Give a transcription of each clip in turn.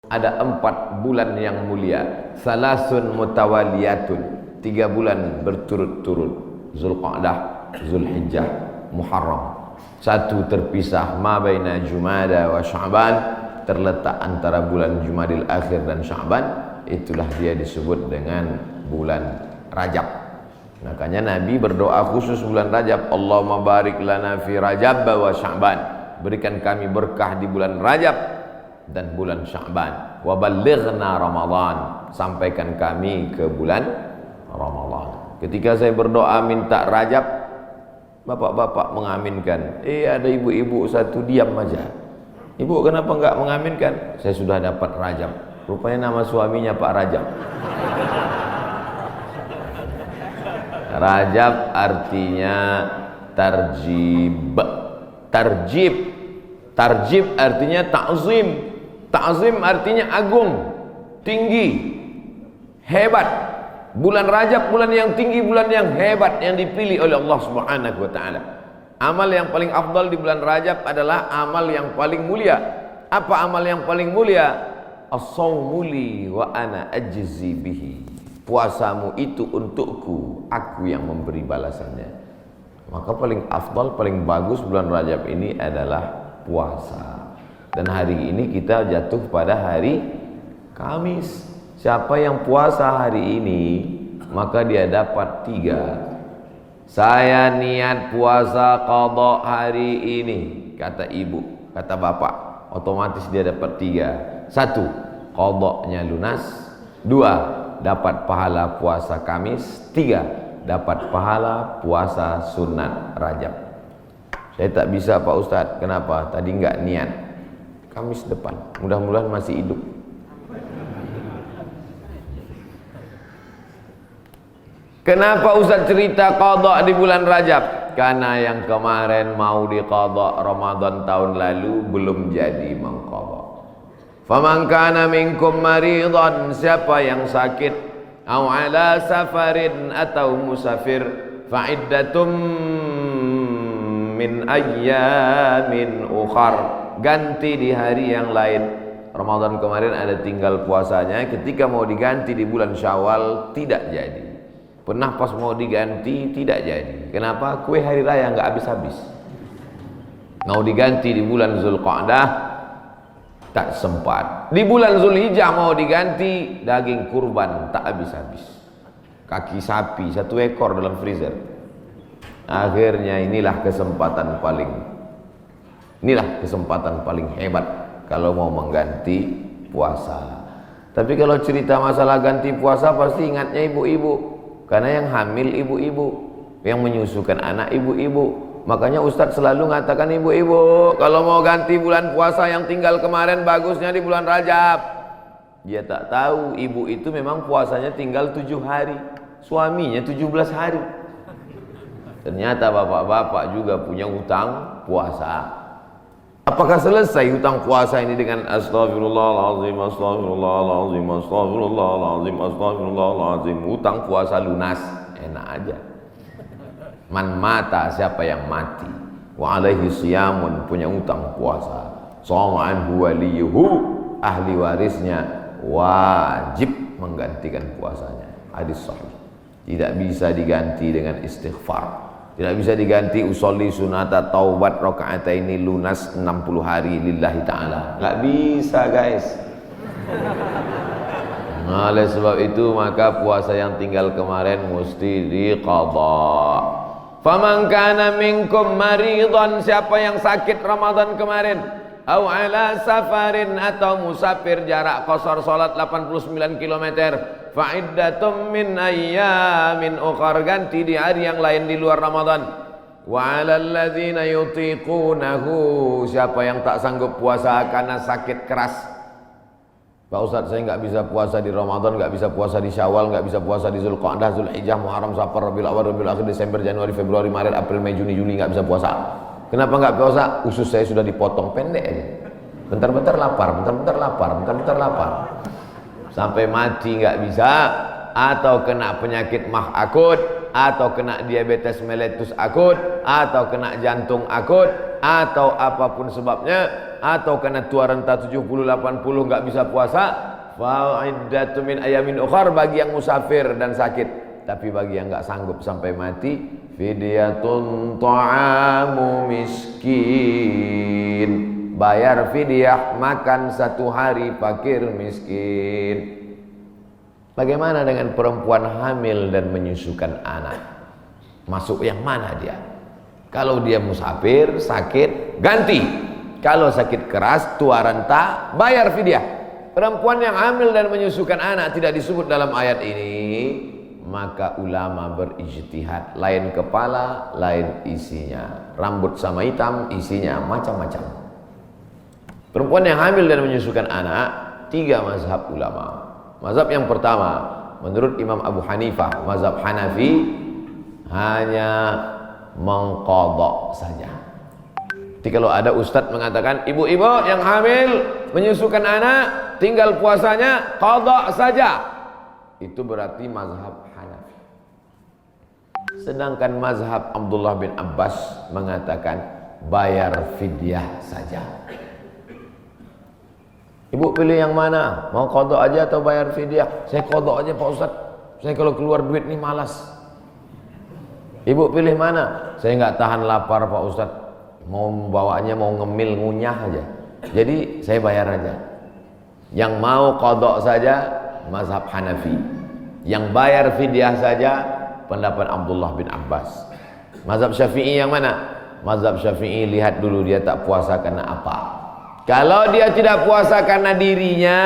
Ada 4 bulan yang mulia, salasun mutawaliyatun, 3 bulan berturut-turut, Zulqa'dah, Zulhijjah, Muharram. 1 terpisah, ma baina Jumada wa Sya'ban, terletak antara bulan Jumadil Akhir dan Sya'ban, itulah dia disebut dengan bulan Rajab. Makanya Nabi berdoa khusus bulan Rajab, Allahumma barik lana fi Rajab wa Sya'ban, berikan kami berkah di bulan Rajab dan bulan Sya'ban, wa ballighna Ramadan, sampaikan kami ke bulan Ramadan. Ketika saya berdoa minta Rajab, bapak-bapak mengaminkan. Ada ibu-ibu satu diam aja. Ibu kenapa enggak mengaminkan? Saya sudah dapat Rajab. Rupanya nama suaminya Pak Rajab. Rajab artinya tarjib. Tarjib. Tarjib artinya ta'zim. Ta'zim artinya agung, tinggi, hebat. Bulan Rajab bulan yang tinggi, bulan yang hebat, yang dipilih oleh Allah Subhanahu wa taala. Amal yang paling afdal di bulan Rajab adalah amal yang paling mulia. Apa amal yang paling mulia? As-shaumu li wa ana ajzi bihi. Puasamu itu untukku, aku yang memberi balasannya. Maka paling afdal, paling bagus bulan Rajab ini adalah puasa. Dan hari ini kita jatuh pada hari Kamis. Siapa yang puasa hari ini, maka dia dapat 3. Saya niat puasa qadha hari ini, kata ibu, kata bapak, otomatis dia dapat 3. 1, qadhanya lunas. 2, dapat pahala puasa Kamis. 3, dapat pahala puasa sunat Rajab. Saya tak bisa Pak Ustadz, kenapa? Tadi enggak niat. Kamis depan, mudah-mudahan masih hidup. Kenapa Ustaz cerita qadha di bulan Rajab? Karena yang kemarin mau diqadha Ramadan tahun lalu belum jadi mengqadha. Faman kana minkum maridan, siapa yang sakit, au ala safarin atau musafir, fa iddatum min ayyamin ukhar, ganti di hari yang lain. Ramadan kemarin ada tinggal puasanya, ketika mau diganti di bulan Syawal tidak jadi. Pernah pas mau diganti tidak jadi. Kenapa? Kue hari raya nggak habis-habis. Mau diganti di bulan Zulqa'dah tak sempat. Di bulan Zulhijjah mau diganti, daging kurban tak habis-habis. Kaki sapi 1 ekor dalam freezer. Akhirnya inilah kesempatan paling hebat kalau mau mengganti puasa. Tapi kalau cerita masalah ganti puasa pasti ingatnya ibu-ibu. Karena yang hamil ibu-ibu, yang menyusukan anak ibu-ibu. Makanya Ustadz selalu mengatakan ibu-ibu, kalau mau ganti bulan puasa yang tinggal kemarin bagusnya di bulan Rajab. Dia tak tahu ibu itu memang puasanya tinggal 7 hari, suaminya 17 hari. Ternyata bapak-bapak juga punya hutang puasa. Apakah selesai hutang puasa ini dengan astagfirullahaladzim, astagfirullahaladzim, astagfirullahaladzim, astagfirullahaladzim? Hutang puasa lunas, enak aja. Man mata, siapa yang mati, wa alaihi siyamun, punya hutang puasa, shoma anhu waliyuhu, ahli warisnya wajib menggantikan puasanya. Hadis sahih. Tidak bisa diganti dengan istighfar. Tidak bisa diganti usolli sunata taubat rakaataini lunas 60 hari lillahi ta'ala. Nggak bisa guys. Oleh sebab itu maka puasa yang tinggal kemarin mesti diqadha. Faman kana minkum maridan, siapa yang sakit Ramadan kemarin, au ala safarin atau musafir, jarak qasar salat 89 km, fa'iddatum min ayyamin ukhar, ganti di hari yang lain di luar Ramadan. Wa 'alal ladzina yutiqunahu, siapa yang tak sanggup puasa karena sakit keras. Pak Ustadz, saya nggak bisa puasa di Ramadan, nggak bisa puasa di Syawal, nggak bisa puasa di Zulqa'dah, Zulhijjah, Muharram, Safar, Rabiul Awwal, Rabiul Akhir, Desember, Januari, Februari, Maret, April, Mei, Juni, Juli, nggak bisa puasa. Kenapa nggak puasa? Usus saya sudah dipotong pendek aja. Bentar-bentar lapar, bentar-bentar lapar, bentar-bentar lapar. Sampai mati nggak bisa, atau kena penyakit mah akut, atau kena diabetes mellitus akut, atau kena jantung akut, atau apapun sebabnya, atau karena tua renta 70-80 nggak bisa puasa, fa'iddatu min ayamin ukhar bagi yang musafir dan sakit. Tapi bagi yang nggak sanggup sampai mati, fidyatun ta'amu miskin, bayar fidyah makan 1 hari fakir miskin. Bagaimana dengan perempuan hamil dan menyusukan anak? Masuk yang mana dia? Kalau dia musafir, sakit, ganti. Kalau sakit keras, tua renta, bayar fidyah. Perempuan yang hamil dan menyusukan anak tidak disebut dalam ayat ini, maka ulama berijtihad, lain kepala, lain isinya. Rambut sama hitam, isinya macam-macam. Perempuan yang hamil dan menyusukan anak, 3 mazhab ulama. Mazhab yang pertama, menurut Imam Abu Hanifah, mazhab Hanafi, hanya mengqadha saja. Jadi kalau ada ustadz mengatakan ibu-ibu yang hamil menyusukan anak tinggal puasanya qadha saja, itu berarti mazhab Hanafi. Sedangkan mazhab Abdullah bin Abbas mengatakan bayar fidyah saja. Ibu pilih yang mana? Mau qadha aja atau bayar fidyah? Saya qadha aja Pak Ustadz. Saya kalau keluar duit nih malas. Ibu pilih mana? Saya nggak tahan lapar Pak Ustadz. Mau bawanya mau ngemil ngunyah aja. Jadi saya bayar aja. Yang mau qadha saja mazhab Hanafi. Yang bayar fidyah saja pendapat Abdullah bin Abbas. Mazhab Syafi'i yang mana? Mazhab Syafi'i lihat dulu dia tak puasa karena apa. Kalau dia tidak puasa karena dirinya,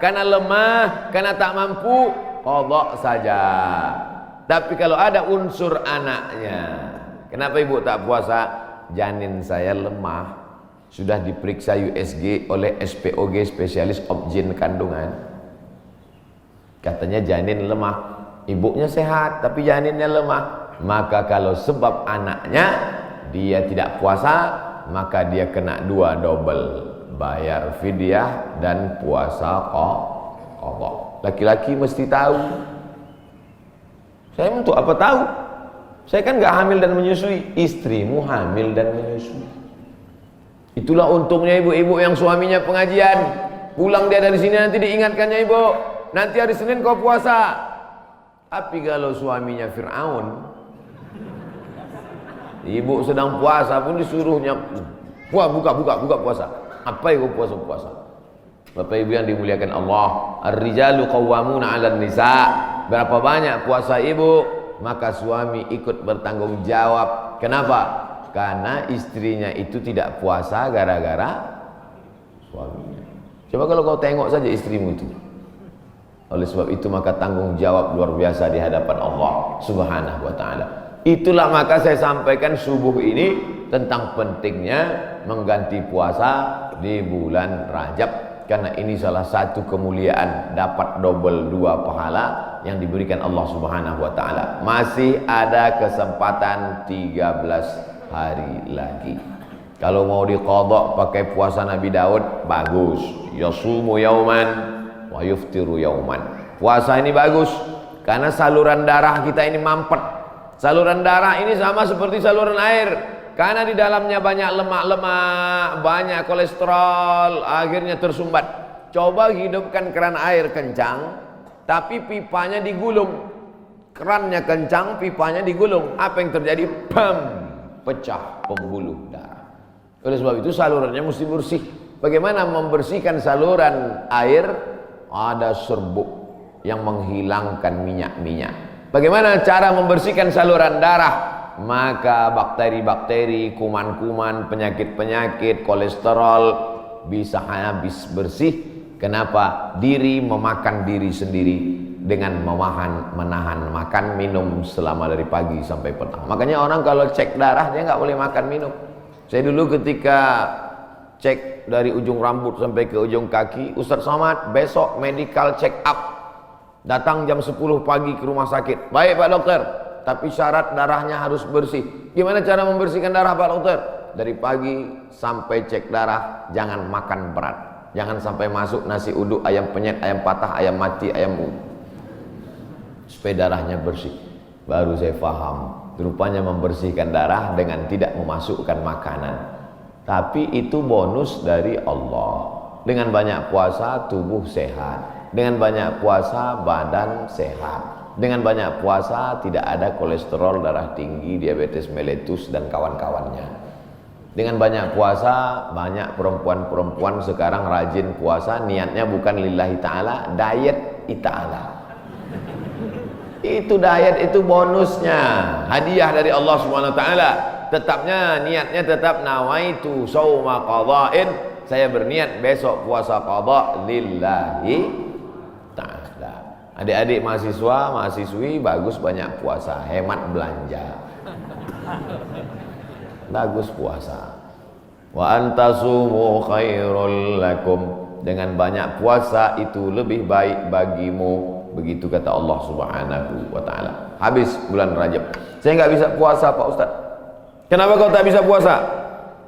karena lemah, karena tak mampu, qadha saja. Tapi kalau ada unsur anaknya, kenapa ibu tak puasa? Janin saya lemah, sudah diperiksa USG oleh SPOG, spesialis obgyn kandungan. Katanya janin lemah, ibunya sehat tapi janinnya lemah. Maka kalau sebab anaknya dia tidak puasa, maka dia kena 2 double, bayar fidyah dan puasa qadha. Laki-laki mesti tahu. Saya untuk apa tahu? Saya kan nggak hamil dan menyusui. Istrimu hamil dan menyusui. Itulah untungnya ibu-ibu yang suaminya pengajian. Pulang dia dari sini nanti diingatkannya, ibu, nanti hari Senin kau puasa. Tapi kalau suaminya Fir'aun, ibu sedang puasa pun disuruhnya buka puasa. Apa itu puasa? Bapak Ibu yang dimuliakan Allah, ar-rijalu qawwamuna 'alan nisa. Berapa banyak puasa ibu, maka suami ikut bertanggung jawab. Kenapa? Karena istrinya itu tidak puasa gara-gara suaminya. Coba kalau kau tengok saja istrimu itu. Oleh sebab itu maka tanggung jawab luar biasa di hadapan Allah Subhanahu wa taala. Itulah maka saya sampaikan subuh ini tentang pentingnya mengganti puasa di bulan Rajab, karena ini salah satu kemuliaan, dapat double 2 pahala yang diberikan Allah Subhanahu wa taala. Masih ada kesempatan 13 hari lagi. Kalau mau diqadha pakai puasa Nabi Daud, bagus. Yasumu yauman wa yuftiru yauman. Puasa ini bagus karena saluran darah kita ini mampet. Saluran darah ini sama seperti saluran air, karena di dalamnya banyak lemak-lemak, banyak kolesterol, akhirnya tersumbat. Coba hidupkan keran air kencang, tapi pipanya digulung. Kerannya kencang, pipanya digulung. Apa yang terjadi? Bam! Pecah pembuluh darah. Oleh sebab itu salurannya mesti bersih. Bagaimana membersihkan saluran air? Ada serbuk yang menghilangkan minyak-minyak. Bagaimana cara membersihkan saluran darah? Maka bakteri-bakteri, kuman-kuman, penyakit-penyakit, kolesterol bisa habis bersih. Kenapa? Diri memakan diri sendiri dengan menahan makan minum selama dari pagi sampai petang. Makanya orang kalau cek darah dia nggak boleh makan minum. Saya dulu ketika cek dari ujung rambut sampai ke ujung kaki, Ustadz Somad besok medical check up. Datang jam 10 pagi ke rumah sakit. Baik Pak Dokter, tapi syarat darahnya harus bersih. Gimana cara membersihkan darah Pak Dokter? Dari pagi sampai cek darah jangan makan berat. Jangan sampai masuk nasi uduk, ayam penyet, ayam patah, ayam mati, ayam supaya darahnya bersih. Baru saya paham, rupanya membersihkan darah dengan tidak memasukkan makanan. Tapi itu bonus dari Allah. Dengan banyak puasa tubuh sehat. Dengan banyak puasa badan sehat. Dengan banyak puasa tidak ada kolesterol darah tinggi, diabetes mellitus dan kawan-kawannya. Dengan banyak puasa, banyak perempuan-perempuan sekarang rajin puasa, niatnya bukan lillahi ta'ala, diet ta'ala. Itu diet, itu bonusnya, hadiah dari Allah Subhanahu wa taala. Tetapnya niatnya tetap nawaitu shauma qadha'in, saya berniat besok puasa qadha lillahi ta'ala. Adik-adik mahasiswa, mahasiswi bagus banyak puasa, hemat belanja. Bagus puasa. Wa antasumu khairul lakum, dengan banyak puasa itu lebih baik bagimu, begitu kata Allah Subhanahu wa taala. Habis bulan Rajab, saya nggak bisa puasa Pak Ustaz. Kenapa kau tak bisa puasa?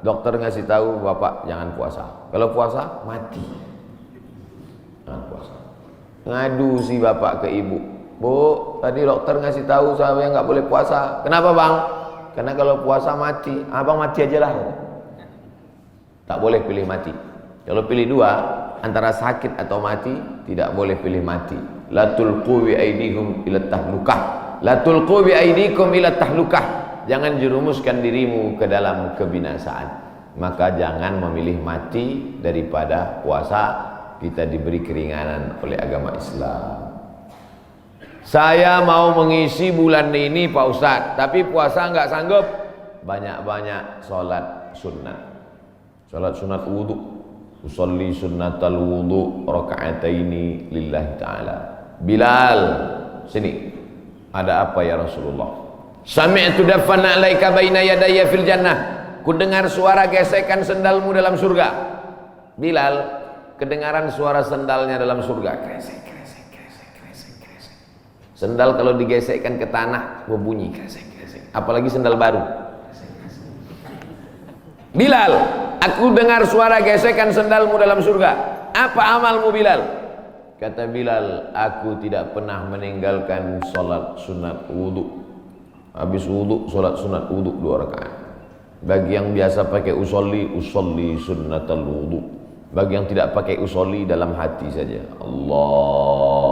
Dokter ngasih tahu Bapak jangan puasa. Kalau puasa mati. Jangan puasa. Ngadu si bapak ke ibu, Bu, tadi dokter ngasih tahu saya nggak boleh puasa. Kenapa bang? Karena kalau puasa mati. Abang mati aja lah. Tak boleh pilih mati. Kalau pilih dua, antara sakit atau mati, tidak boleh pilih mati. La tulqu bi aidikum ila tahlukah. La tulqu bi aidikum ila tahlukah. Jangan jerumuskan dirimu ke dalam kebinasaan. Maka jangan memilih mati daripada puasa. Kita diberi keringanan oleh agama Islam. Saya mau mengisi bulan ini Pak Ustadz, tapi puasa nggak sanggup. Banyak-banyak sholat sunnah. Sholat sunat wudhu. Usolli sunnatal wudhu raka'ataini lillahi ta'ala. Bilal, sini. Ada apa ya Rasulullah? Sami'tu daffan alaika baina yadayya fil jannah. Ku dengar suara gesekan sendalmu dalam surga. Bilal, kedengaran suara sendalnya dalam surga. Kresek, kresek, kresek, kresek, kresek. Sendal kalau digesekkan ke tanah berbunyi kresek, kresek. Apalagi sendal baru. Kresek, kresek. Bilal, aku dengar suara gesekan sendalmu dalam surga. Apa amalmu Bilal? Kata Bilal, aku tidak pernah meninggalkan sholat sunat wudhu. Habis wudhu, sholat sunat wudhu 2 rakaat. Bagi yang biasa pakai usolli sunnatal wudhu. Bagi yang tidak pakai usolli dalam hati saja. Allah